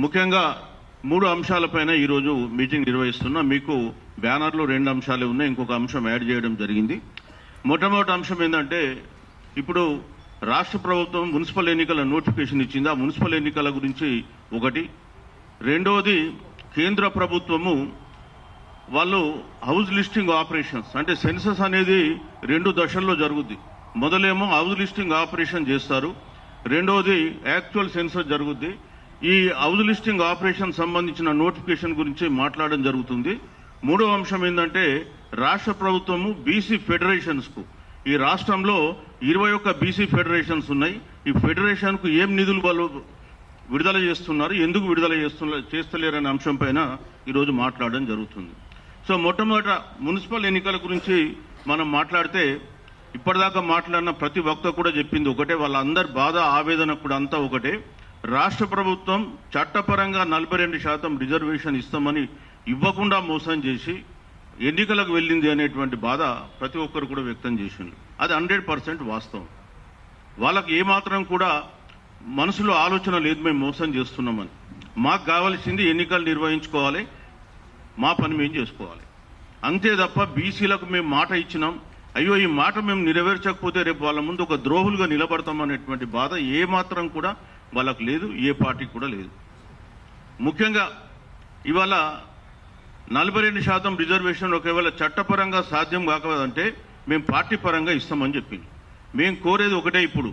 ముఖ్యంగా 3 అంశాలపైన ఈరోజు మీటింగ్ నిర్వహిస్తున్నా. మీకు బ్యానర్లో 2 అంశాలే ఉన్నాయి, ఇంకొక అంశం యాడ్ చేయడం జరిగింది. మొట్టమొదటి అంశం ఏంటంటే, ఇప్పుడు రాష్ట్ర ప్రభుత్వం మున్సిపల్ ఎన్నికల నోటిఫికేషన్ ఇచ్చింది. ఆ మున్సిపల్ ఎన్నికల గురించి ఒకటి. రెండవది, కేంద్ర ప్రభుత్వము వాళ్ళు హౌస్ లిస్టింగ్ ఆపరేషన్స్, అంటే సెన్సస్ అనేది 2 దశల్లో జరుగుద్ది. మొదలేమో హౌస్ లిస్టింగ్ ఆపరేషన్ చేస్తారు, రెండవది యాక్చువల్ సెన్సస్ జరుగుద్ది. ఈ హౌస్ లిస్టింగ్ ఆపరేషన్ సంబంధించిన నోటిఫికేషన్ గురించి మాట్లాడడం జరుగుతుంది. మూడవ అంశం ఏంటంటే, రాష్ట్ర ప్రభుత్వము బీసీ ఫెడరేషన్స్ కు, ఈ రాష్ట్రంలో 21 బీసీ ఫెడరేషన్స్ ఉన్నాయి. ఈ ఫెడరేషన్ కు ఏం నిధులు వాళ్ళు విడుదల చేస్తున్నారు, ఎందుకు విడుదల చేస్తలేరనే అంశం పైన ఈరోజు మాట్లాడడం జరుగుతుంది. సో మొట్టమొదట మున్సిపల్ ఎన్నికల గురించి మనం మాట్లాడితే, ఇప్పటిదాకా మాట్లాడిన ప్రతి వక్త కూడా చెప్పింది ఒకటే, వాళ్ళందరి బాధ ఆవేదన కూడా అంతా ఒకటే. రాష్ట్ర ప్రభుత్వం చట్టపరంగా 42% రిజర్వేషన్ ఇస్తామని ఇవ్వకుండా మోసం చేసి ఎన్నికలకు వెళ్ళింది అనేటువంటి బాధ ప్రతి ఒక్కరు కూడా వ్యక్తం చేసింది. అది 100% వాస్తవం. వాళ్ళకి ఏమాత్రం కూడా మనసులో ఆలోచన లేదు మేము మోసం చేస్తున్నామని. మాకు కావాల్సింది ఎన్నికలు నిర్వహించుకోవాలి, మా పని మేము చేసుకోవాలి అంతే తప్ప బీసీలకు మేము మాట ఇచ్చినాం, అయ్యో ఈ మాట మేము నెరవేర్చకపోతే రేపు వాళ్ళ ముందు ఒక ద్రోహులుగా నిలబడతామనేటువంటి బాధ ఏమాత్రం కూడా వాళ్ళకు లేదు, ఏ పార్టీకి కూడా లేదు. ముఖ్యంగా ఇవాళ 42% రిజర్వేషన్ ఒకవేళ చట్టపరంగా సాధ్యం కాకపోతే మేము పార్టీ పరంగా ఇస్తామని చెప్పింది. మేము కోరేది ఒకటే, ఇప్పుడు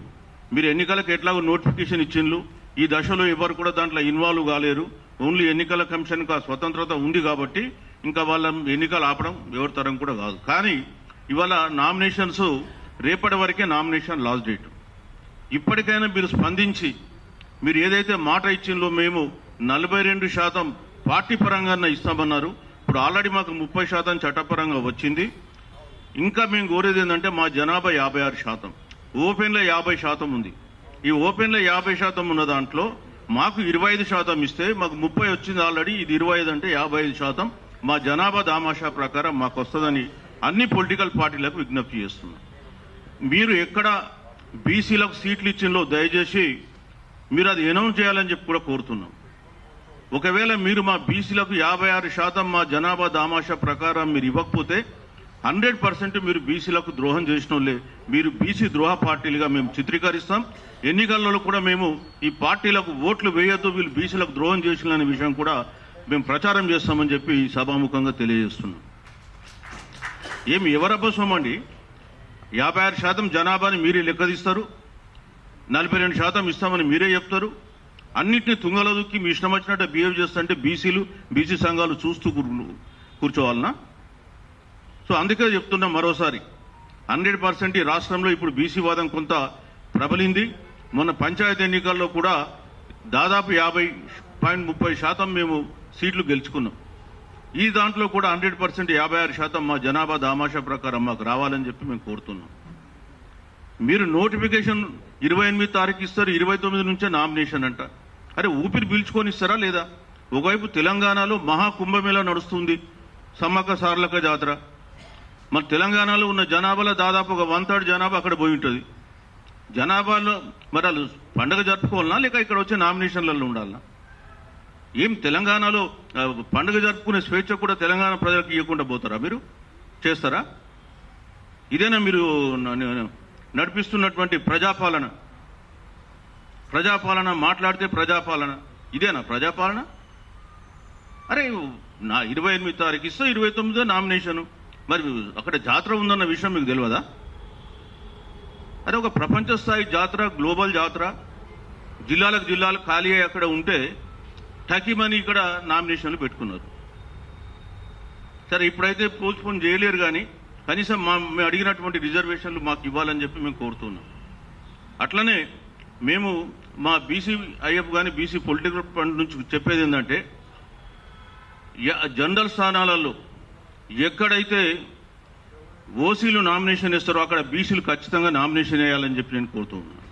మీరు ఎన్నికలకు ఎట్లాగో నోటిఫికేషన్ ఇచ్చిండ్రు, ఈ దశలో ఎవరు కూడా దాంట్లో ఇన్వాల్వ్ కాలేరు. ఓన్లీ ఎన్నికల కమిషన్కు ఆ స్వతంత్రత ఉంది కాబట్టి ఇంకా వాళ్ళ ఎన్నికలు ఆపడం ఎవరి తరం కూడా కాదు. కానీ ఇవాళ నామినేషన్స్ రేపటి వరకే నామినేషన్ లాస్ట్ డేట్. ఇప్పటికైనా మీరు స్పందించి, మీరు ఏదైతే మాట ఇచ్చిందో మేము 42% పార్టీ పరంగా ఇస్తామన్నారు, ఇప్పుడు ఆల్రెడీ మాకు 30% చట్టపరంగా వచ్చింది. ఇంకా మేము కోరేది ఏంటంటే, మా జనాభా 56%, ఓపెన్లో 50% ఉంది. ఈ ఓపెన్లో 50% ఉన్న దాంట్లో మాకు 25% ఇస్తే మాకు 30 వచ్చింది ఆల్రెడీ, ఇది 25 అంటే 55% మా జనాభా దామాషా ప్రకారం మాకు వస్తుందని అన్ని పొలిటికల్ పార్టీలకు విజ్ఞప్తి చేస్తున్నాం. మీరు ఎక్కడ బీసీలకు సీట్లు ఇచ్చిందో దయచేసి మీరు అది అనౌన్స్ చేయాలని చెప్పి కూడా కోరుతున్నాం. ఒకవేళ మీరు మా బీసీలకు 56% మా జనాభా దామాషా ప్రకారం మీరు ఇవ్వకపోతే 100% మీరు బీసీలకు ద్రోహం చేసినోళ్ళే, మీరు బీసీ ద్రోహ పార్టీలుగా మేము చిత్రీకరిస్తాం. ఎన్నికలలో కూడా మేము ఈ పార్టీలకు ఓట్లు వేయొద్దు, వీళ్ళు బీసీలకు ద్రోహం చేసిన విషయం కూడా మేము ప్రచారం చేస్తామని చెప్పి సభాముఖంగా తెలియజేస్తున్నాం. ఏమి ఎవరబ్బసం అండి, 56% జనాభాని మీరే లెక్కదీస్తారు, 42% ఇస్తామని మీరే చెప్తారు. అన్నింటినీ తుంగలో దుక్కి మీ ఇష్టం వచ్చినట్టు బిహేవ్ చేస్తుంటే బీసీలు, బీసీ సంఘాలు చూస్తూ కూర్చోవాలనా? సో అందుకే చెప్తున్నా మరోసారి, 100% ఈ రాష్ట్రంలో ఇప్పుడు బీసీ వాదం కొంత ప్రబలింది. మొన్న పంచాయతీ ఎన్నికల్లో కూడా దాదాపు 50.30% మేము సీట్లు గెలుచుకున్నాం. ఈ దాంట్లో కూడా 100% 56% మా జనాభా దామాషా ప్రకారం మాకు రావాలని చెప్పి మేము కోరుతున్నాం. మీరు నోటిఫికేషన్ 28 తారీఖు ఇస్తారు, 29 నుంచే నామినేషన్ అంట. అరే ఊపిరి పీల్చుకొని ఇస్తారా లేదా? ఒకవైపు తెలంగాణలో మహాకుంభమేళా నడుస్తుంది, సమ్మక్క సారలక్క జాతర. మరి తెలంగాణలో ఉన్న జనాభాలో దాదాపు ఒక 1/3 జనాభా అక్కడ పోయి ఉంటుంది. జనాభాలో మరి వాళ్ళు పండగ జరుపుకోవాలన్నా లేక ఇక్కడ వచ్చే నామినేషన్లలో ఉండాలన్నా? ఏం తెలంగాణలో పండుగ జరుపుకునే స్వేచ్ఛ కూడా తెలంగాణ ప్రజలకు ఇవ్వకుండా పోతారా? మీరు చేస్తారా? ఇదేనా మీరు నడిపిస్తున్నటువంటి ప్రజాపాలన? ప్రజాపాలన మాట్లాడితే ప్రజాపాలన, ఇదేనా ప్రజాపాలన? అరే 28 తారీఖు ఇస్తే 29 నామినేషను, మరి అక్కడ జాతర ఉందన్న విషయం మీకు తెలియదా? అరే ఒక ప్రపంచ స్థాయి జాతర, గ్లోబల్ జాతర, జిల్లాలకు ఖాళీ అయ్యి అక్కడ ఉంటే టకీమని ఇక్కడ నామినేషన్లు పెట్టుకున్నారు. సరే ఇప్పుడైతే పోస్ట్పోన్ చేయలేరు, కానీ కనీసం మేము అడిగినటువంటి రిజర్వేషన్లు మాకు ఇవ్వాలని చెప్పి మేము కోరుతున్నాం. అట్లనే మేము మా బీసీ ఐఎఫ్ కానీ బీసీ పొలిటికల్ ఫండ్ నుంచి చెప్పేది ఏంటంటే, జనరల్ స్థానాలలో ఎక్కడైతే ఓసీలు నామినేషన్ ఇస్తారో అక్కడ బీసీలు ఖచ్చితంగా నామినేషన్ వేయాలని చెప్పి నేను కోరుతున్నాను.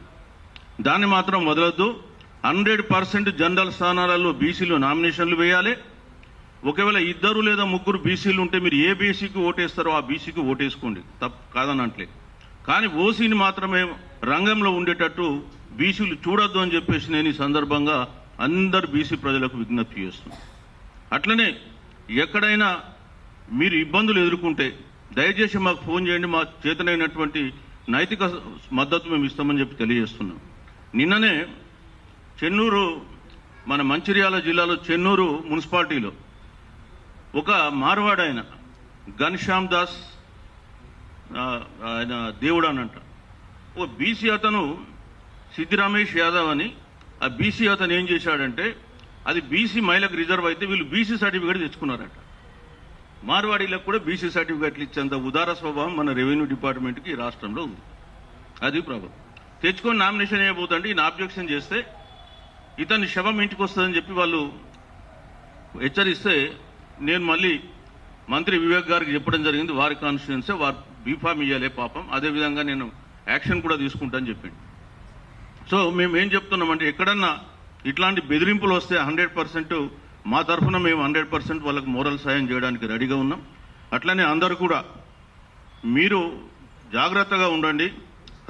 దాన్ని మాత్రం వదలొద్దు. 100% జనరల్ స్థానాలలో బీసీలు నామినేషన్లు వేయాలి. ఒకవేళ 2 లేదా 3 బీసీలు ఉంటే మీరు ఏ బీసీకి ఓటేస్తారో ఆ బీసీకి ఓటేసుకోండి, తప్పు కాదనట్లే. కానీ ఓసీని మాత్రమే రంగంలో ఉండేటట్టు బీసీలు చూడొద్దు అని చెప్పేసి నేను ఈ సందర్భంగా అందరు బీసీ ప్రజలకు విజ్ఞప్తి చేస్తున్నాం. అట్లనే ఎక్కడైనా మీరు ఇబ్బందులు ఎదుర్కొంటే దయచేసి మాకు ఫోన్ చేయండి, మా చేతనైనటువంటి నైతిక మద్దతు మేము ఇస్తామని చెప్పి తెలియజేస్తున్నాం. నిన్ననే చెన్నూరు, మన మంచిర్యాల జిల్లాలో చెన్నూరు మున్సిపాలిటీలో ఒక మార్వాడ్ ఆయన ఘన్శ్యామ్ దాస్ ఆయన దేవుడు అనంట, ఓ బీసీ అతను సిద్ధి రమేష్ యాదవ్ అని, ఆ బీసీ అతను ఏం చేశాడంటే అది బీసీ మహిళకు రిజర్వ్ అయితే వీళ్ళు బీసీ సర్టిఫికేట్ తెచ్చుకున్నారట. మార్వాడీలకు కూడా బీసీ సర్టిఫికేట్లు ఇచ్చేంత ఉదార స్వభావం మన రెవెన్యూ డిపార్ట్మెంట్కి ఈ రాష్ట్రంలో ఉంది. అది ప్రాబ్లం. తెచ్చుకొని నామినేషన్ చేయబోతుంటే ఈయన ఆబ్జెక్షన్ చేస్తే ఇతని శవం ఇంటికి వస్తుందని చెప్పి వాళ్ళు హెచ్చరిస్తే నేను మళ్ళీ మంత్రి వివేక్ గారికి చెప్పడం జరిగింది. వారి కాన్స్టిట్యున్సీ వారు బీఫామ్ ఇవ్వాలి పాపం, అదేవిధంగా నేను యాక్షన్ కూడా తీసుకుంటానని చెప్పింది. సో మేము ఏం చెప్తున్నామంటే ఎక్కడన్నా ఇట్లాంటి బెదిరింపులు వస్తే 100% మా తరఫున మేము 100% వాళ్ళకు మోరల్ సాయం చేయడానికి రెడీగా ఉన్నాం. అట్లనే అందరూ కూడా మీరు జాగ్రత్తగా ఉండండి.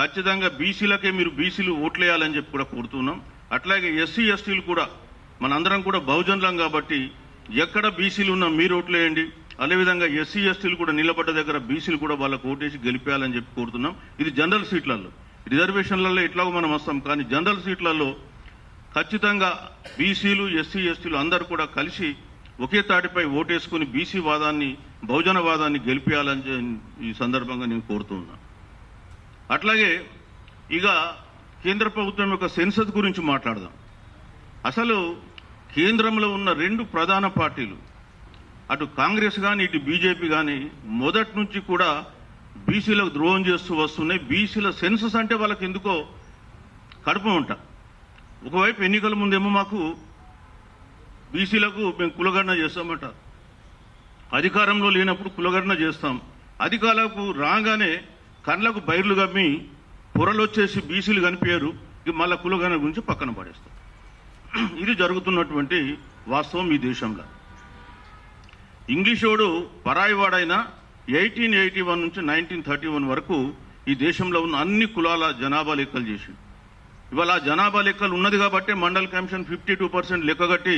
ఖచ్చితంగా బీసీలకే మీరు బీసీలు ఓట్లేయాలని చెప్పి కూడా కోరుతున్నాం. అట్లాగే ఎస్సీ ఎస్టీలు కూడా మనందరం కూడా బహుజనులం కాబట్టి ఎక్కడ బీసీలు ఉన్నా మీరు ఓట్లేయండి. అదేవిధంగా ఎస్సీ ఎస్టీలు కూడా నిలబడ్డ దగ్గర బీసీలు కూడా వాళ్ళకు ఓటేసి గెలిపేయాలని చెప్పి కోరుతున్నాం. ఇది జనరల్ సీట్లలో, రిజర్వేషన్లలో ఎట్లాగో మనం వస్తాం, కానీ జనరల్ సీట్లలో ఖచ్చితంగా బీసీలు ఎస్సీ ఎస్టీలు అందరూ కూడా కలిసి ఒకే తాటిపై ఓటేసుకుని బీసీ వాదాన్ని, బహుజన వాదాన్ని గెలిపేయాలని ఈ సందర్భంగా నేను కోరుతున్నా. అట్లాగే ఇక కేంద్ర ప్రభుత్వం యొక్క సెన్సస్ గురించి మాట్లాడదాం. అసలు కేంద్రంలో ఉన్న రెండు ప్రధాన పార్టీలు, అటు కాంగ్రెస్ కానీ ఇటు బీజేపీ కానీ మొదటి నుంచి కూడా బీసీలకు ద్రోహం చేస్తూ వస్తున్నాయి. బీసీల సెన్సస్ అంటే వాళ్ళకి ఎందుకో కడుపు ఉంటా. ఒకవైపు ఎన్నికల ముందేమో మాకు బీసీలకు మేము కులగణన చేస్తామట, అధికారంలో లేనప్పుడు కులగణన చేస్తాం, అధికారులకు రాగానే కళ్ళకు బైర్లు గమ్మి పొరలు వచ్చేసి బీసీలు కనిపించారు, ఇక మళ్ళా కులగణన గురించి పక్కన పడేస్తాం. ఇది జరుగుతున్నటువంటి వాస్తవం ఈ దేశంలో. ఇంగ్లీషోడు పరాయివాడైనా 1881 నుంచి 1931 వరకు ఈ దేశంలో ఉన్న అన్ని కులాల జనాభా లెక్కలు చేసిండు. ఇవాళ ఆ జనాభా లెక్కలు ఉన్నది కాబట్టి మండల్ కమిషన్ 52% లెక్కగట్టి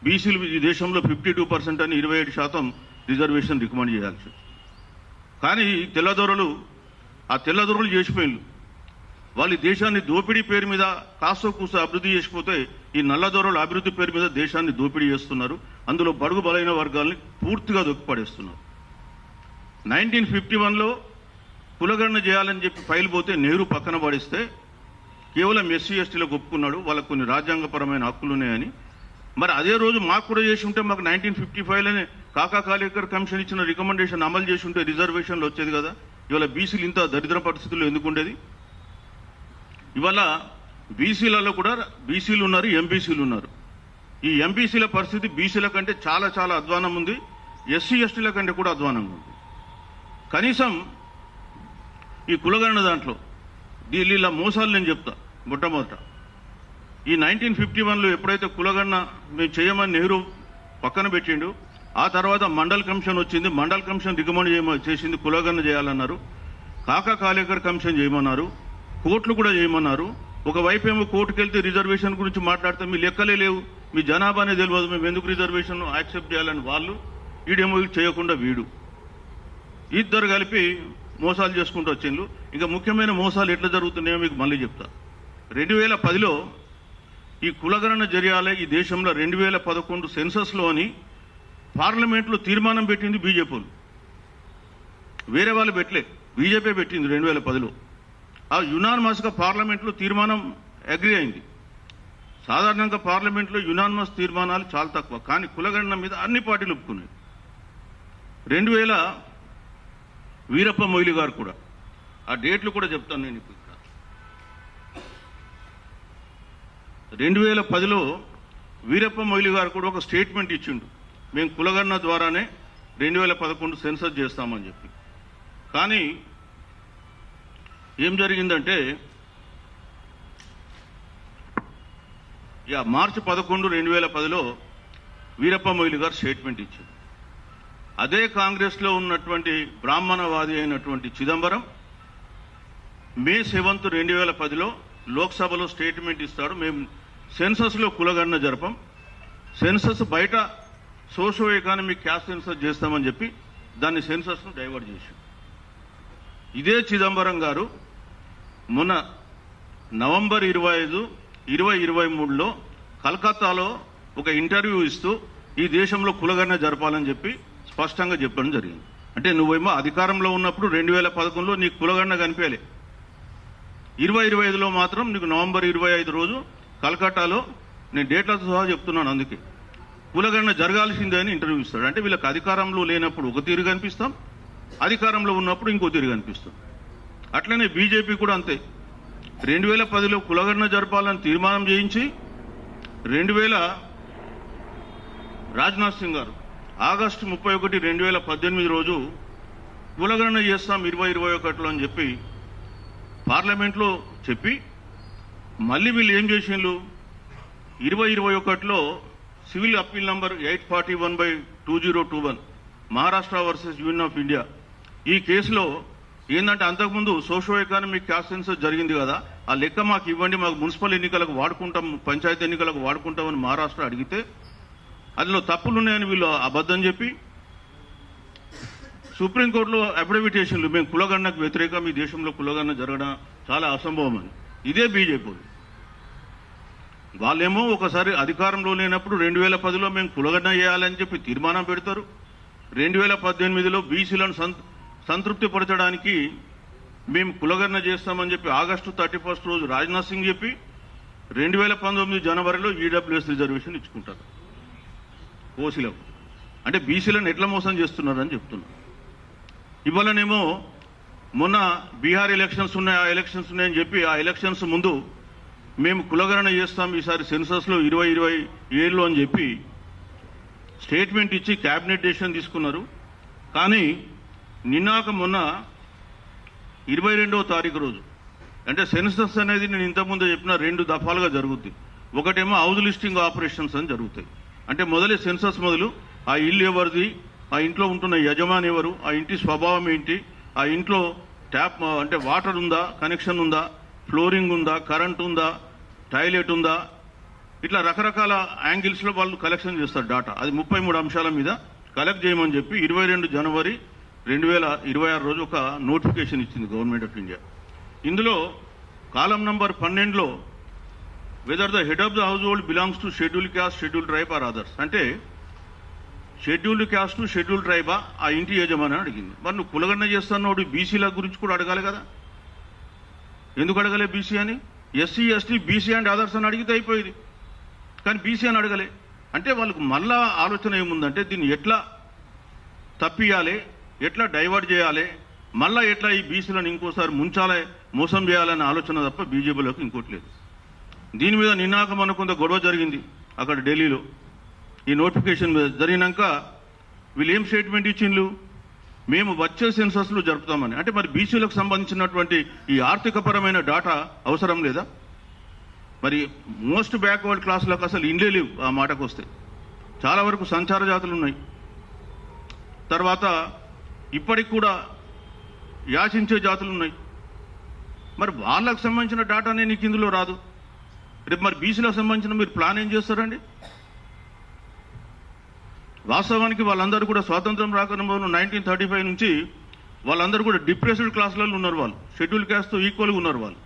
బీసీలు ఈ దేశంలో 52% అని 27% రిజర్వేషన్ రికమెండ్ చేయాల్సి. కానీ తెల్లదొరలు చేసిపోయింది. వాళ్ళు దేశాన్ని దోపిడీ పేరు మీద కాస్తో కూస్తో అభివృద్ధి చేసిపోతే ఈ నల్లదొరలు అభివృద్ధి పేరు మీద దేశాన్ని దోపిడీ చేస్తున్నారు. అందులో బడుగు బలైన వర్గాల్ని పూర్తిగా దొక్కిపడేస్తున్నారు. 1951లో కులగణన చేయాలని చెప్పి ఫైల్ పోతే నెహ్రూ పక్కన పడిస్తే కేవలం ఎస్సీ ఎస్టీలకు ఒప్పుకున్నాడు, వాళ్ళకు కొన్ని రాజ్యాంగపరమైన హక్కులు ఉన్నాయని. మరి అదే రోజు మాకు కూడా చేసి ఉంటే మాకు 1955లోనే కాకా కాలేకర్ కమిషన్ ఇచ్చిన రికమెండేషన్ అమలు చేసి ఉంటే రిజర్వేషన్లు వచ్చేది కదా. ఇవాళ బీసీలు ఇంత దరిద్ర పరిస్థితుల్లో ఎందుకు ఉండేది? ఇవాళ బీసీలలో కూడా బీసీలు ఉన్నారు, ఎంబీసీలు ఉన్నారు. ఈ ఎంబీసీల పరిస్థితి బీసీల కంటే చాలా చాలా అధ్వానం ఉంది, ఎస్సీ ఎస్టీల కంటే కూడా అధ్వానంగా ఉంది. కనీసం ఈ కులగణన దాంట్లో ఇలా మోసాలు నేను చెప్తా. మొట్టమొదట ఈ 1951లో ఎప్పుడైతే కులగణన మేము చేయమని నెహ్రూ పక్కన పెట్టిండు, ఆ తర్వాత మండల్ కమిషన్ వచ్చింది. మండల్ కమిషన్ రికమెండ్ చేసింది కులగణన చేయాలన్నారు. కాకా కాలేకర్ కమిషన్ చేయమన్నారు, కోర్టులు కూడా చేయమన్నారు. ఒకవైపు ఏమో కోర్టుకు వెళ్తే రిజర్వేషన్ గురించి మాట్లాడితే మీ లెక్కలే లేవు, మీ జనాభానే తెలియదు, మేము ఎందుకు రిజర్వేషన్ యాక్సెప్ట్ చేయాలని వాళ్ళు, వీడేమో చేయకుండా వీడు, ఇద్దరు కలిపి మోసాలు చేసుకుంటూ వచ్చిండ్రు. ఇంకా ముఖ్యమైన మోసాలు ఎట్లా జరుగుతున్నాయో మీకు మళ్ళీ చెప్తా. 2010లో ఈ కులగణన జరిగాలి ఈ దేశంలో. 2011 సెన్సస్లో అని పార్లమెంట్లో తీర్మానం పెట్టింది బీజేపీ, వేరే వాళ్ళు పెట్టలే, బీజేపీ పెట్టింది 2010లో. ఆ యునానిమస్గా పార్లమెంట్లో తీర్మానం అగ్రి అయింది. సాధారణంగా పార్లమెంట్లో యునానిమస్ తీర్మానాలు చాలా తక్కువ, కానీ కులగణన మీద అన్ని పార్టీలు ఒప్పుకున్నాయి. 2000 వీరప్ప మొయిలి గారు కూడా, ఆ డేట్లు కూడా చెప్తాను నేను ఇప్పుడు. 2010లో వీరప్ప మొయిలి గారు కూడా ఒక స్టేట్మెంట్ ఇచ్చిండు, మేము కులగణన ద్వారానే 2011 సెన్సస్ చేస్తామని చెప్పి. కానీ ఏం జరిగిందంటే మార్చి 11, 2010లో వీరప్ప మొయిలి గారు స్టేట్మెంట్ ఇచ్చారు. అదే కాంగ్రెస్లో ఉన్నటువంటి బ్రాహ్మణవాది అయినటువంటి చిదంబరం మే 7, 2010లో లోక్సభలో స్టేట్మెంట్ ఇస్తాడు, మేము సెన్సస్లో కులగణన జరపం, సెన్సస్ బయట సోషో ఎకానమిక్ క్యాస్ట్ సెన్సస్ చేస్తామని చెప్పి దాన్ని సెన్సస్ను డైవర్ట్ చేసి ఇదే చిదంబరం గారు మొన్న నవంబర్ 25, 2023లో కలకత్తాలో ఒక ఇంటర్వ్యూ ఇస్తూ ఈ దేశంలో కులగణన జరపాలని చెప్పి స్పష్టంగా చెప్పడం జరిగింది. అంటే నువ్వేమో అధికారంలో ఉన్నప్పుడు 2011లో నీకు కులగణన కనిపించలే, 2025లో మాత్రం నీకు నవంబర్ 25 రోజు కలకట్టాలో నేను డేటాతో సహా చెప్తున్నాను. అందుకే కులగణన జరగాల్సిందే అని ఇంటర్వ్యూ ఇస్తాడు. అంటే వీళ్ళకి అధికారంలో లేనప్పుడు ఒక తీరు కనిపిస్తాం, అధికారంలో ఉన్నప్పుడు ఇంకో తీరు కనిపిస్తాం. అట్లనే బీజేపీ కూడా అంతే. 2010లో కులగణన జరపాలని తీర్మానం చేయించి 2000 రాజ్నాథ్ సింగ్ గారు ఆగస్టు 31, 2018 రోజు కులగణన చేస్తాం 2021లో అని చెప్పి పార్లమెంట్లో చెప్పి మళ్ళీ వీళ్ళు ఏం చేసిండ్రు, 2021లో civil appeal number 841/2021 Maharashtra versus union of India ఈ కేసులో ఏంటంటే అంతకుముందు సోషో ఎకానమిక్ క్యాస్ట్ సెన్సస్ జరిగింది కదా, ఆ లెక్క మాకు ఇవ్వండి, మాకు మున్సిపల్ ఎన్నికలకు వాడుకుంటాం, పంచాయతీ ఎన్నికలకు వాడుకుంటామని మహారాష్ట్ర అడిగితే అందులో తప్పులున్నాయని వీళ్ళు అబద్ధం చెప్పి సుప్రీంకోర్టులో అఫిడవిటేషన్లు మేము కులగణనకు వ్యతిరేకం, ఈ దేశంలో కులగణన జరగడం చాలా అసంభవం అని. ఇదే బీజేపీ వాళ్ళేమో ఒకసారి అధికారంలో లేనప్పుడు 2010లో మేము కులగణన చేయాలని చెప్పి తీర్మానం పెడతారు, 2018లో బీసీలను సంతృప్తిపరచడానికి మేము కులగణన చేస్తామని చెప్పి ఆగస్టు 31 రోజు రాజ్నాథ్ సింగ్ చెప్పి 2019 జనవరిలో ఈడబ్ల్యూఎస్ రిజర్వేషన్ ఇచ్చుకుంటారు ఓసీలకు. అంటే బీసీలను ఎట్లా మోసం చేస్తున్నారని చెప్తున్నారు. ఇవాళనేమో మొన్న బీహార్ ఎలక్షన్స్ ఉన్నాయి, ఆ ఎలక్షన్స్ ఉన్నాయని చెప్పి ఆ ఎలక్షన్స్ ముందు మేము కులగణన చేస్తాం ఈసారి సెన్సస్లో 2027లో అని చెప్పి స్టేట్మెంట్ ఇచ్చి క్యాబినెట్ డెసిషన్ తీసుకున్నారు. కానీ నిన్నాక మొన్న 22వ తారీఖు రోజు అంటే సెన్సస్ అనేది నేను ఇంతకుముందు చెప్పిన 2 దఫాలుగా జరుగుద్ది. ఒకటేమో హౌస్ లిస్టింగ్ ఆపరేషన్స్ అని జరుగుతాయి. అంటే మొదలే సెన్సస్ మొదలు ఆ ఇల్లు ఎవరిది, ఆ ఇంట్లో ఉంటున్న యజమాని ఎవరు, ఆ ఇంటి స్వభావం ఏంటి, ఆ ఇంట్లో ట్యాప్ అంటే వాటర్ ఉందా, కనెక్షన్ ఉందా, ఫ్లోరింగ్ ఉందా, కరెంట్ ఉందా, టాయిలెట్ ఉందా, ఇట్లా రకరకాల యాంగిల్స్లో వాళ్ళు కలెక్షన్ చేస్తారు డాటా. అది 33 అంశాల మీద కలెక్ట్ చేయమని చెప్పి 22 జనవరి 2026 రోజు ఒక నోటిఫికేషన్ ఇచ్చింది గవర్నమెంట్ ఆఫ్ ఇండియా. ఇందులో కాలం నంబర్ 12లో whether the head of the household belongs to schedule caste, schedule tribe or others. అంటే షెడ్యూల్డ్ క్యాస్ట్, షెడ్యూల్ ట్రైబా ఆ ఇంటి యజమాని అడిగింది. మరి నువ్వు కులగణన చేస్తున్నావు, బీసీల గురించి కూడా అడగాలి కదా, ఎందుకు అడగలే బీసీ అని? SC, ST, BC and others అని అడిగితే అయిపోయింది, కానీ బీసీ అని అడగలే. అంటే వాళ్ళకు మళ్ళా ఆలోచన ఏముందంటే దీన్ని ఎట్లా తప్పియాలి, ఎట్లా డైవర్ట్ చేయాలి, మళ్ళా ఎట్లా ఈ బీసీలను ఇంకోసారి ముంచాలి, మోసం చేయాలనే ఆలోచన తప్ప బీజేపీలోకి ఇంకోటి లేదు. దీని మీద నిన్నాక మనకు కొంత గొడవ జరిగింది అక్కడ ఢిల్లీలో. ఈ నోటిఫికేషన్ జరిగినాక వీళ్ళు ఏం స్టేట్మెంట్ ఇచ్చిండ్రు, మేము వచ్చే సెన్సస్లు జరుపుతామని. అంటే మరి బీసీలకు సంబంధించినటువంటి ఈ ఆర్థికపరమైన డాటా అవసరం లేదా? మరి మోస్ట్ బ్యాక్వర్డ్ క్లాసులకు అసలు ఇండ్లే లేవు. ఆ మాటకు వస్తే చాలా వరకు సంచార జాతులు ఉన్నాయి. తర్వాత ఇప్పటికి కూడా యాచించే జాతులు ఉన్నాయి. మరి వాళ్ళకు సంబంధించిన డాటానే నీకు ఇందులో రాదు. రేపు మరి బీసీలకు సంబంధించిన మీరు ప్లాన్ ఏం చేస్తారండి? వాస్తవానికి వాళ్ళందరూ కూడా స్వాతంత్రం రాకముందు 1935 నుంచి వాళ్ళందరూ కూడా డిప్రెస్డ్ క్లాసులలో ఉన్నారు. వాళ్ళు షెడ్యూల్ క్యాస్ట్తో ఈక్వల్గా ఉన్నారు వాళ్ళు.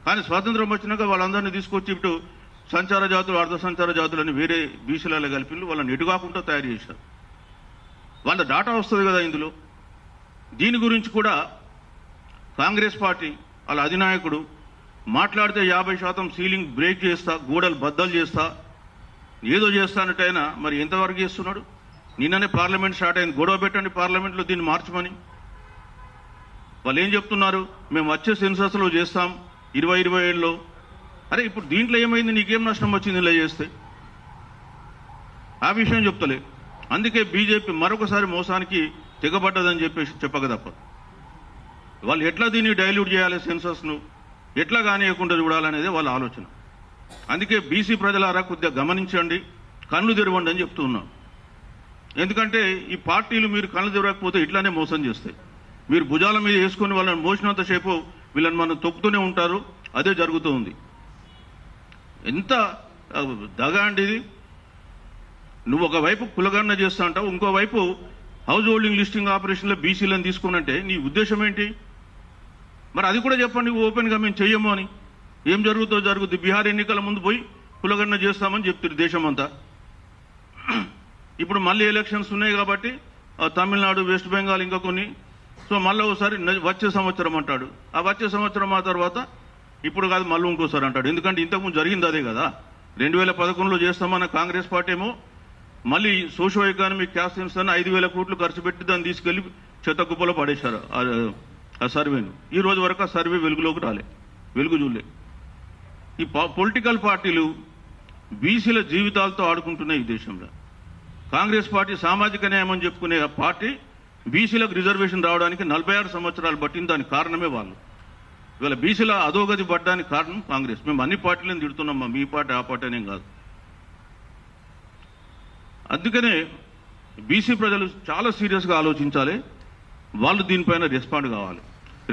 కానీ స్వాతంత్రం వచ్చినాక వాళ్ళందరినీ తీసుకొచ్చి ఇటు సంచార జాతులు, అర్ధ సంచార జాతులు అని వేరే బీసీలలో కలిపి వాళ్ళని ఎటు కాకుండా తయారు చేశారు. వాళ్ళ డాటా వస్తుంది కదా ఇందులో. దీని గురించి కూడా కాంగ్రెస్ పార్టీ వాళ్ళ అధినాయకుడు మాట్లాడితే 50% సీలింగ్ బ్రేక్ చేస్తా, గోడలు బద్దలు చేస్తా, ఏదో చేస్తానట్టయినా మరి ఎంతవరకు చేస్తున్నాడు? నిన్ననే పార్లమెంట్ స్టార్ట్ అయింది, గొడవ పెట్టండి పార్లమెంట్లో దీన్ని మార్చమని. వాళ్ళు ఏం చెప్తున్నారు, మేము వచ్చే సెన్సస్లో చేస్తాం 2027లో. అరే ఇప్పుడు దీంట్లో ఏమైంది, నీకేం నష్టం వచ్చింది ఇలా చేస్తే? ఆ విషయం చెప్తలే. అందుకే బీజేపీ మరొకసారి మోసానికి తెగబడ్డదని చెప్పేసి చెప్పక తప్ప. వాళ్ళు ఎట్లా దీన్ని డైల్యూట్ చేయాలి, సెన్సస్ను ఎట్లా కానియకుండా చూడాలనేది వాళ్ళ ఆలోచన. అందుకే బీసీ ప్రజలారా కొద్దిగా గమనించండి, కళ్ళు తెరవండి అని చెప్తున్నాం. ఎందుకంటే ఈ పార్టీలు మీరు కళ్ళు తెరవకపోతే ఇట్లానే మోసం చేస్తాయి. మీరు భుజాల మీద వేసుకొని వాళ్ళని మోసినంతసేపు వీళ్ళని మనం తొక్కుతూనే ఉంటారు. అదే జరుగుతూ ఉంది. ఎంత దగా అండి ఇది. నువ్వు ఒకవైపు కులగణన చేస్తా అంటావు, ఇంకోవైపు హౌస్ హోల్డింగ్ లిస్టింగ్ ఆపరేషన్లో బీసీలను తీసుకున్నంటే నీ ఉద్దేశం ఏంటి? మరి అది కూడా చెప్పండి ఓపెన్గా మేము చెయ్యము అని. ఏం జరుగుతుందో జరుగుద్ది. బీహార్ ఎన్నికల ముందు పోయి కులగణన చేస్తామని చెప్తారు దేశం అంతా. ఇప్పుడు మళ్ళీ ఎలక్షన్స్ ఉన్నాయి కాబట్టి తమిళనాడు, వెస్ట్ బెంగాల్ ఇంకా కొన్ని, సో మళ్ళీ ఒకసారి వచ్చే సంవత్సరం అంటాడు. ఆ వచ్చే సంవత్సరం ఆ తర్వాత ఇప్పుడు కాదు మళ్ళీ ఇంకోసారి అంటాడు. ఎందుకంటే ఇంతకుముందు జరిగింది అదే కదా. 2011లో చేస్తామన్న కాంగ్రెస్ పార్టీ ఏమో మళ్ళీ సోషో ఎకానమిక్ క్యాస్ట్ సెన్సస్ 5,000 కోట్లు ఖర్చు పెట్టి దాన్ని తీసుకెళ్లి చెత్త కుప్పలో పడేశారు ఆ సర్వేను. ఈ రోజు వరకు ఆ సర్వే వెలుగులోకి రాలే, వెలుగు చూడలే. ఈ పొలిటికల్ పార్టీలు బీసీల జీవితాలతో ఆడుకుంటున్నాయి ఈ దేశంలో. కాంగ్రెస్ పార్టీ సామాజిక న్యాయం అని చెప్పుకునే ఆ పార్టీ బీసీలకు రిజర్వేషన్ రావడానికి 46 సంవత్సరాలు పట్టింది. దానికి కారణమే వాళ్ళు. ఇవాళ బీసీల అధోగతి పడ్డానికి కారణం కాంగ్రెస్. మేము అన్ని పార్టీలను తిడుతున్నాం, మీ పార్టీ ఆ పార్టీ అనేం కాదు. అందుకనే బీసీ ప్రజలు చాలా సీరియస్గా ఆలోచించాలి. వాళ్ళు దీనిపైన రెస్పాండ్ కావాలి.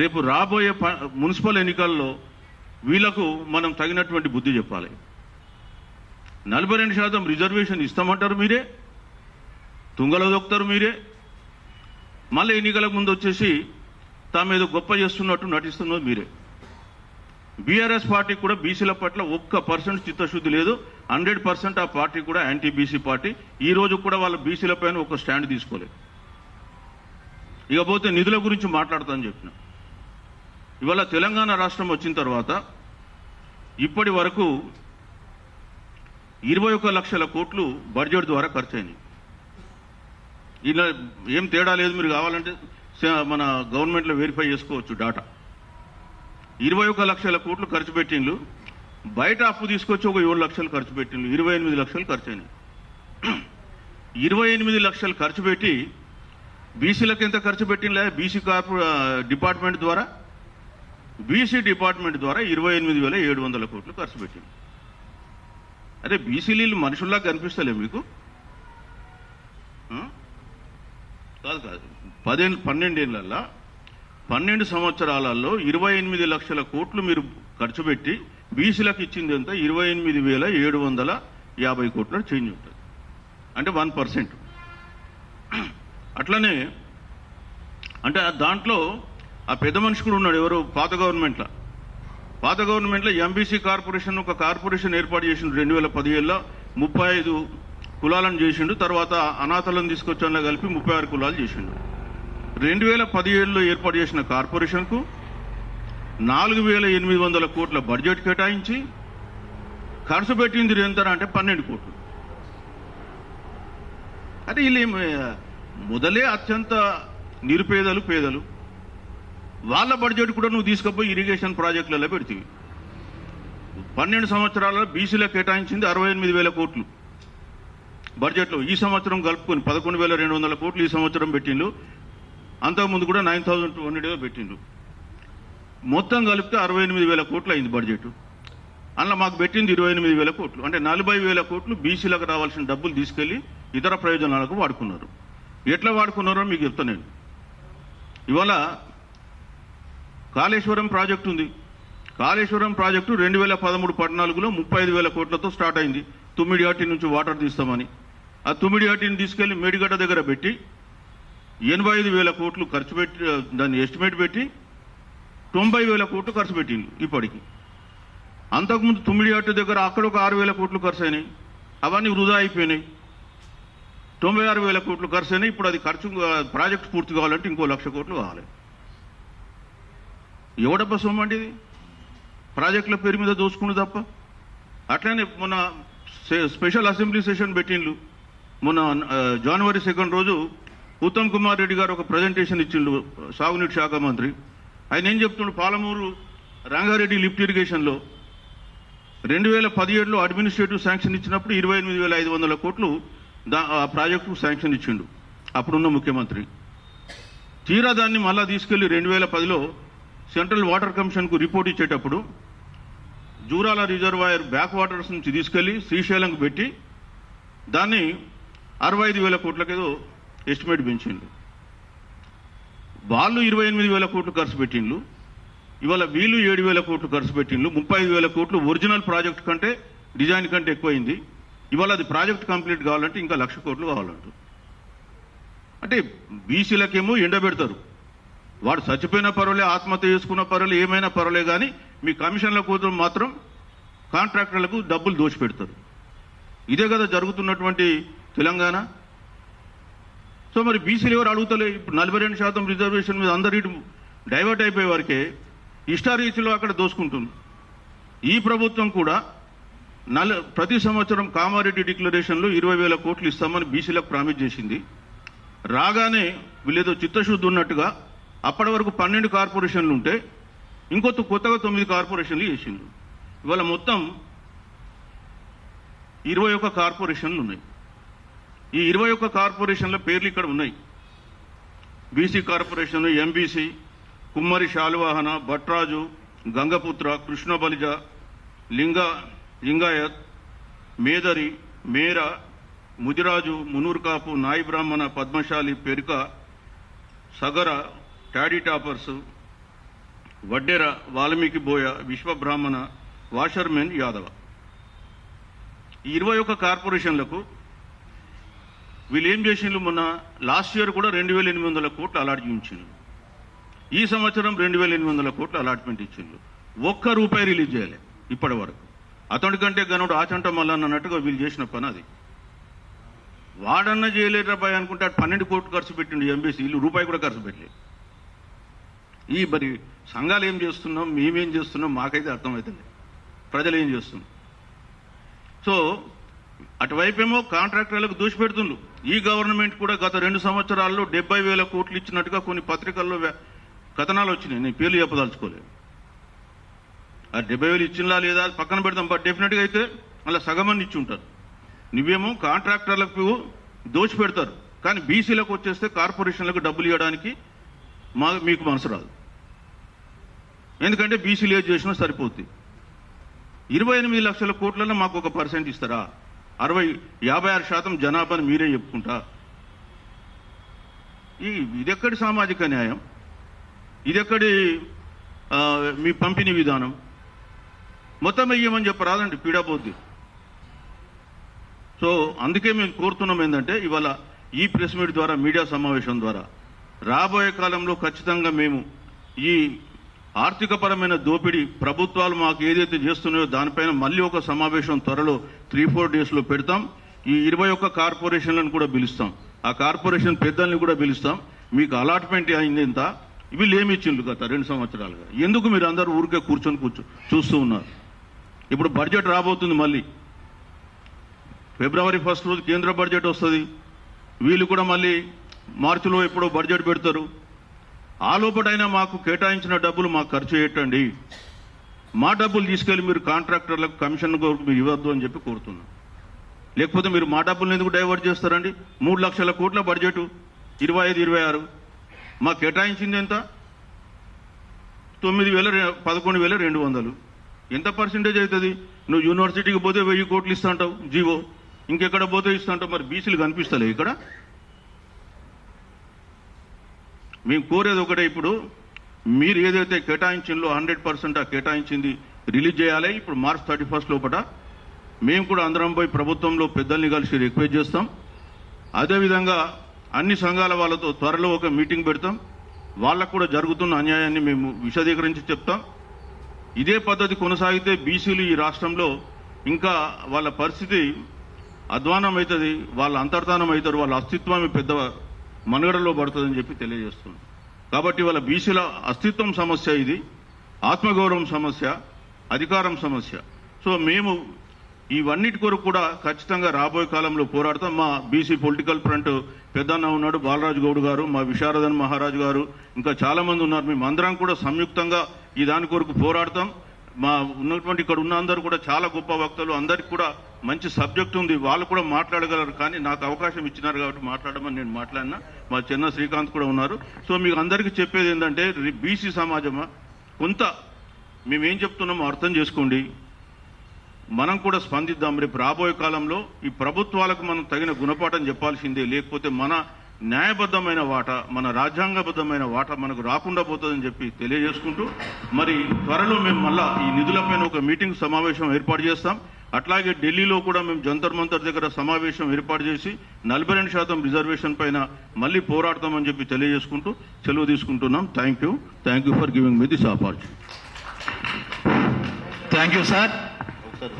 రేపు రాబోయే మున్సిపల్ ఎన్నికల్లో వీళ్లకు మనం తగినటువంటి బుద్ధి చెప్పాలి. 42% రిజర్వేషన్ ఇస్తామంటారు మీరే, తుంగలో దొక్కుతారు మీరే. మళ్ళీ ఎన్నికలకు ముందు వచ్చేసి తామేదో గొప్ప చేస్తున్నట్టు నటిస్తున్నది మీరే. బీఆర్ఎస్ పార్టీ కూడా బీసీల పట్ల 1% చిత్తశుద్ధి లేదు. 100% ఆ పార్టీ కూడా యాంటీ బీసీ పార్టీ. ఈ రోజు కూడా వాళ్ళ బీసీల పైన ఒక స్టాండ్ తీసుకోలేదు. ఇకపోతే నిధుల గురించి మాట్లాడతానని చెప్పిన. ఇవాళ తెలంగాణ రాష్ట్రం వచ్చిన తర్వాత ఇప్పటి వరకు 21 లక్షల కోట్లు బడ్జెట్ ద్వారా ఖర్చు అయినాయి. ఇలా ఏం తేడా లేదు, మీరు కావాలంటే మన గవర్నమెంట్లో వెరిఫై చేసుకోవచ్చు డాటా. 21 లక్షల కోట్లు ఖర్చు పెట్టిండ్రు. బయట అప్పు తీసుకొచ్చి ఒక 7 లక్షలు ఖర్చు పెట్టిండ్రు. 28 లక్షలు ఖర్చు అయినాయి. 28 లక్షలు ఖర్చు పెట్టి బీసీలకు ఎంత ఖర్చు పెట్టిండ్లే? బీసీ డిపార్ట్మెంట్ ద్వారా 28,700 కోట్లు ఖర్చు పెట్టింది. అరే బీసీలు మనుషుల్లా కనిపిస్తలే మీకు? కాదు కాదు, 12 ఏళ్లలో 12 సంవత్సరాలలో 28 లక్షల కోట్లు మీరు ఖర్చు పెట్టి బీసీలకు ఇచ్చింది ఎంత? 28,750 కోట్ల చేంజ్ ఉంటుంది. అంటే 1%. అట్లనే అంటే దాంట్లో ఆ పెద్ద మనిషి కూడా ఉన్నాడు. ఎవరు? పాత గవర్నమెంట్లో ఎంబీసీ కార్పొరేషన్ ఒక కార్పొరేషన్ ఏర్పాటు చేసిండు. 2017లో 35 కులాలను చేసిండు. తర్వాత అనాథలను తీసుకొచ్చాలో కలిపి 36 కులాలు చేసిండు. 2017లో ఏర్పాటు చేసిన కార్పొరేషన్కు 4,800 కోట్ల బడ్జెట్ కేటాయించి ఖర్చు పెట్టింది ఎంత అంటే 12 కోట్లు. అంటే వీళ్ళు మొదలే అత్యంత నిరుపేదలు, పేదలు. వాళ్ళ బడ్జెట్ కూడా నువ్వు తీసుకుపోయి ఇరిగేషన్ ప్రాజెక్టులలో పెడితే 12 సంవత్సరాలలో బీసీలకు కేటాయించింది 68,000 కోట్లు బడ్జెట్లో. ఈ సంవత్సరం కలుపుకొని 11,200 కోట్లు ఈ సంవత్సరం పెట్టిండు. అంతకుముందు కూడా 9,200 పెట్టిండు. మొత్తం కలిపితే 68,000 కోట్లు అయింది బడ్జెట్. అందులో మాకు పెట్టింది 28,000 కోట్లు. అంటే 40,000 కోట్లు బీసీలకు రావాల్సిన డబ్బులు తీసుకెళ్లి ఇతర ప్రయోజనాలకు వాడుకున్నారు. ఎట్లా వాడుకున్నారో మీకు చెప్తాను నేను. ఇవాళ కాళేశ్వరం ప్రాజెక్టు ఉంది. కాళేశ్వరం ప్రాజెక్టు 2013-14లో 35,000 కోట్లతో స్టార్ట్ అయింది. తుమ్మిడిహట్టి నుంచి వాటర్ తీస్తామని. ఆ తుమ్మిడిహట్టిని తీసుకెళ్లి మేడిగడ్డ దగ్గర పెట్టి 85,000 కోట్లు ఖర్చు పెట్టి దాన్ని ఎస్టిమేట్ పెట్టి 90,000 కోట్లు ఖర్చు పెట్టింది ఇప్పటికి. అంతకుముందు తుమ్మిడిహట్టి దగ్గర అక్కడ ఒక 6,000 కోట్లు ఖర్చు అయినాయి. అవన్నీ వృధా అయిపోయినాయి. 96,000 కోట్లు ఖర్చు అయినాయి. ఇప్పుడు అది ప్రాజెక్టు పూర్తి కావాలంటే ఇంకో 1,00,000 కోట్లు కావాలి. ఎవడబ్బా సొమ్ము అండి ఇది? ప్రాజెక్టుల పేరు మీద దోసుకుండు తప్ప. అట్లనే మొన్న స్పెషల్ అసెంబ్లీ సెషన్ పెట్టిండ్రు. మొన్న జనవరి 2 రోజు ఉత్తమ్ కుమార్ రెడ్డి గారు ఒక ప్రజెంటేషన్ ఇచ్చిండు, సాగునీటి శాఖ మంత్రి. ఆయన ఏం చెప్తుండు? పాలమూరు రంగారెడ్డి లిఫ్ట్ ఇరిగేషన్లో 2017లో అడ్మినిస్ట్రేటివ్ శాంక్షన్ ఇచ్చినప్పుడు 28,500 కోట్లు ఆ ప్రాజెక్టుకు శాంక్షన్ ఇచ్చిండు అప్పుడున్న ముఖ్యమంత్రి. తీరా దాన్ని మళ్ళా తీసుకెళ్లి 2010లో సెంట్రల్ వాటర్ కమిషన్కు రిపోర్ట్ ఇచ్చేటప్పుడు జూరాల రిజర్వాయర్ బ్యాక్ వాటర్స్ నుంచి తీసుకెళ్లి శ్రీశైలంకు పెట్టి దాన్ని 65,000 కోట్లకేదో ఎస్టిమేట్ పెంచిండు. వాళ్ళు 28,000 కోట్లు ఖర్చు పెట్టిండ్రు. ఇవాళ వీళ్ళు 7,000 కోట్లు ఖర్చు పెట్టిండ్రు. 35,000 కోట్లు ఒరిజినల్ ప్రాజెక్టు కంటే డిజైన్ కంటే ఎక్కువైంది. ఇవాళ అది ప్రాజెక్ట్ కంప్లీట్ కావాలంటే ఇంకా 1,00,000 కోట్లు కావాలంట. అంటే బీసీలకేమో ఎండబెడతారు, వాడు చచ్చిపోయిన పర్వాలే, ఆత్మహత్య చేసుకున్న పర్వాలే, ఏమైనా పర్వాలే, కానీ మీ కమిషన్ల కోసం మాత్రం కాంట్రాక్టర్లకు డబ్బులు దోచిపెడతారు. ఇదే కదా జరుగుతున్నటువంటి తెలంగాణ. సో మరి బీసీలు ఎవరు అడుగుతలే. ఇప్పుడు 42% రిజర్వేషన్ మీద అందరి డైవర్ట్ అయిపోయే వరకే ఇష్టారీతిలో అక్కడ దోసుకుంటుంది. ఈ ప్రభుత్వం కూడా ప్రతి సంవత్సరం కామారెడ్డి డిక్లరేషన్లో 20,000 కోట్లు ఇస్తామని బీసీలకు ప్రామిస్ చేసింది. రాగానే వీళ్ళేదో చిత్తశుద్ధి ఉన్నట్టుగా అప్పటి వరకు 12 కార్పొరేషన్లు ఉంటే కొత్తగా 9 కార్పొరేషన్లు చేసిండ్రు. ఇవాళ మొత్తం 21 కార్పొరేషన్లు ఉన్నాయి. ఈ 21 కార్పొరేషన్ల పేర్లు ఇక్కడ ఉన్నాయి. బీసీ కార్పొరేషన్, ఎంబీసీ, కుమ్మరి శాలువాహన, భట్రాజు, గంగపుత్ర, కృష్ణబలిజ, లింగాయత్, మేదరి, మేర, ముదిరాజు, మునూర్కాపు, నాయి బ్రాహ్మణ, పద్మశాలి, పెరుక, సగర, టాడీ టాపర్స్, వడ్డెర, వాల్మీకి బోయ, విశ్వబ్రాహ్మణ, వాషర్మెన్, యాదవ. ఈ 21 కార్పొరేషన్లకు వీళ్ళు ఏం చేసిండ్రు? మొన్న లాస్ట్ ఇయర్ కూడా 2,800 కోట్లు అలాట్ చేయించిండ్రు. ఈ సంవత్సరం 2,800 కోట్లు అలాట్మెంట్ ఇచ్చిండ్రు. ₹1 రిలీజ్ చేయాలి ఇప్పటి వరకు. అతడి కంటే గనుడు ఆచంట మల్లన్న అన్నట్టుగా వీళ్ళు చేసిన పని అది. వాడన్నా చేయలేరబ్బాయి అనుకుంటే 12 కోట్లు ఖర్చు పెట్టిండు ఎంబీసీ, వీళ్ళు రూపాయి కూడా ఖర్చు పెట్టలేదు. ఈ మరి సంఘాలు ఏం చేస్తున్నాం, మేమేం చేస్తున్నాం మాకైతే అర్థమవుతుంది, ప్రజలు ఏం చేస్తున్నాం. సో అటువైపేమో కాంట్రాక్టర్లకు దూషిపెడుతుండ్రు. ఈ గవర్నమెంట్ కూడా గత 2 సంవత్సరాల్లో 70,000 కోట్లు ఇచ్చినట్టుగా కొన్ని పత్రికల్లో కథనాలు వచ్చినాయి. నేను పేర్లు చెప్పదలుచుకోలేదు. ఆ 70,000 ఇచ్చినా లేదా పక్కన పెడతాం, బట్ డెఫినెట్గా అయితే అలా సగమని ఇచ్చి ఉంటారు. నువ్వేమో కాంట్రాక్టర్లకు దోచి పెడతారు, కానీ బీసీలకు వచ్చేస్తే కార్పొరేషన్లకు డబ్బులు ఇవ్వడానికి మీకు మనసు రాదు. ఎందుకంటే బీసీలు ఏది చేసినా సరిపోతుంది. 28 లక్షల కోట్లలో మాకు 1% ఇస్తారా? 56% జనాభాని మీరే చెప్పుకుంటా. ఇదెక్కడి సామాజిక న్యాయం? ఇదెక్కడి మీ పంపిణీ విధానం? మొత్తం వెయ్యమని చెప్పరాదండి, పీడాపోద్ది. సో అందుకే మేము కోరుతున్నాం ఏంటంటే, ఇవాళ ఈ ప్రెస్ మీట్ ద్వారా, మీడియా సమావేశం ద్వారా రాబోయే కాలంలో ఖచ్చితంగా మేము ఈ ఆర్థికపరమైన దోపిడీ ప్రభుత్వాలు మాకు ఏదైతే చేస్తున్నాయో దానిపైన మళ్ళీ ఒక సమావేశం త్వరలో 3-4 డేస్లో పెడతాం. ఈ 21 కార్పొరేషన్లను కూడా పిలుస్తాం, ఆ కార్పొరేషన్ పెద్దల్ని కూడా పిలుస్తాం. మీకు అలాట్మెంట్ అయింది ఎంత, వీళ్ళు ఏమి ఇచ్చిండ్రు గత 2 సంవత్సరాలుగా? ఎందుకు మీరు అందరూ ఊరికే కూర్చొని చూస్తూ ఉన్నారు? ఇప్పుడు బడ్జెట్ రాబోతుంది, మళ్ళీ ఫిబ్రవరి 1 రోజు కేంద్ర బడ్జెట్ వస్తుంది. వీళ్ళు కూడా మళ్ళీ మార్చిలో ఎప్పుడో బడ్జెట్ పెడతారు. ఆ లోపటైనా మాకు కేటాయించిన డబ్బులు మాకు ఖర్చు చేయటండి. మా డబ్బులు తీసుకెళ్లి మీరు కాంట్రాక్టర్లకు కమిషన్ మీరు ఇవ్వద్దు అని చెప్పి కోరుతున్నాం. లేకపోతే మీరు మా డబ్బులను ఎందుకు డైవర్ట్ చేస్తారండి? 3 లక్షల కోట్ల బడ్జెట్ 25-26 మాకు కేటాయించింది ఎంత? 11,200. ఎంత పర్సెంటేజ్ అవుతుంది? నువ్వు యూనివర్సిటీకి పోతే 1000 కోట్లు ఇస్తాంటావు జీవో, ఇంకెక్కడ పోతే ఇస్తాంటావు. మరి బీసీలు కనిపిస్తలే ఇక్కడ? మేము కోరేది ఒకటే, ఇప్పుడు మీరు ఏదైతే కేటాయించిందో 100% ఆ కేటాయించింది రిలీజ్ చేయాలి. ఇప్పుడు మార్చ్ 31 లోపల మేము కూడా అందరం పోయి ప్రభుత్వంలో పెద్దల్ని కలిసి రిక్వెస్ట్ చేస్తాం. అదేవిధంగా అన్ని సంఘాల వాళ్ళతో త్వరలో ఒక మీటింగ్ పెడతాం. వాళ్ళకు కూడా జరుగుతున్న అన్యాయాన్ని మేము విశదీకరించి చెప్తాం. ఇదే పద్ధతి కొనసాగితే బీసీలు ఈ రాష్ట్రంలో ఇంకా వాళ్ళ పరిస్థితి అధ్వానం అవుతుంది, వాళ్ళ అంతర్ధానం అవుతారు, వాళ్ళ అస్తిత్వమే పెద్ద మనుగడలో పడుతుందని చెప్పి తెలియజేస్తున్నాం. కాబట్టి వాళ్ళ బీసీల అస్తిత్వం సమస్య, ఇది ఆత్మగౌరవం సమస్య, అధికారం సమస్య. సో మేము ఇవన్నిటి కొరకు కూడా ఖచ్చితంగా రాబోయే కాలంలో పోరాడతాం. మా బీసీ పొలిటికల్ ఫ్రంట్ పెద్దన్న ఉన్నాడు, బాలరాజు గౌడ్ గారు, మా విశారదన్ మహారాజు గారు, ఇంకా చాలా మంది ఉన్నారు. మేము అందరం కూడా సంయుక్తంగా ఈ దాని కొరకు పోరాడతాం. మా ఉన్నటువంటి ఇక్కడ ఉన్న అందరూ కూడా చాలా గొప్ప వక్తలు, అందరికి కూడా మంచి సబ్జెక్ట్ ఉంది, వాళ్ళు కూడా మాట్లాడగలరు. కానీ నాకు అవకాశం ఇచ్చినారు కాబట్టి మాట్లాడమని నేను మాట్లాడినా. మా చిన్న శ్రీకాంత్ కూడా ఉన్నారు. సో మీకు అందరికీ చెప్పేది ఏంటంటే, బీసీ సమాజమా కొంత మేమేం చెప్తున్నామో అర్థం చేసుకోండి, మనం కూడా స్పందిద్దాం. రేపు రాబోయే కాలంలో ఈ ప్రభుత్వాలకు మనం తగిన గుణపాఠం చెప్పాల్సిందే, లేకపోతే మన న్యాయబద్ధమైన వాటా, మన రాజ్యాంగబద్ధమైన వాటా మనకు రాకుండా పోతుందని చెప్పి తెలియజేసుకుంటూ, మరి త్వరలో మేము మళ్ళా ఈ నిధులపైన ఒక మీటింగ్ సమావేశం ఏర్పాటు చేస్తాం. అట్లాగే ఢిల్లీలో కూడా మేము జంతర్ మంతర్ దగ్గర సమావేశం ఏర్పాటు చేసి 42% రిజర్వేషన్ పైన మళ్ళీ పోరాడతామని చెప్పి తెలియజేసుకుంటూ సెలవు తీసుకుంటున్నాం. Thank you for giving me this opportunity. Thank you sir. ఒకసారి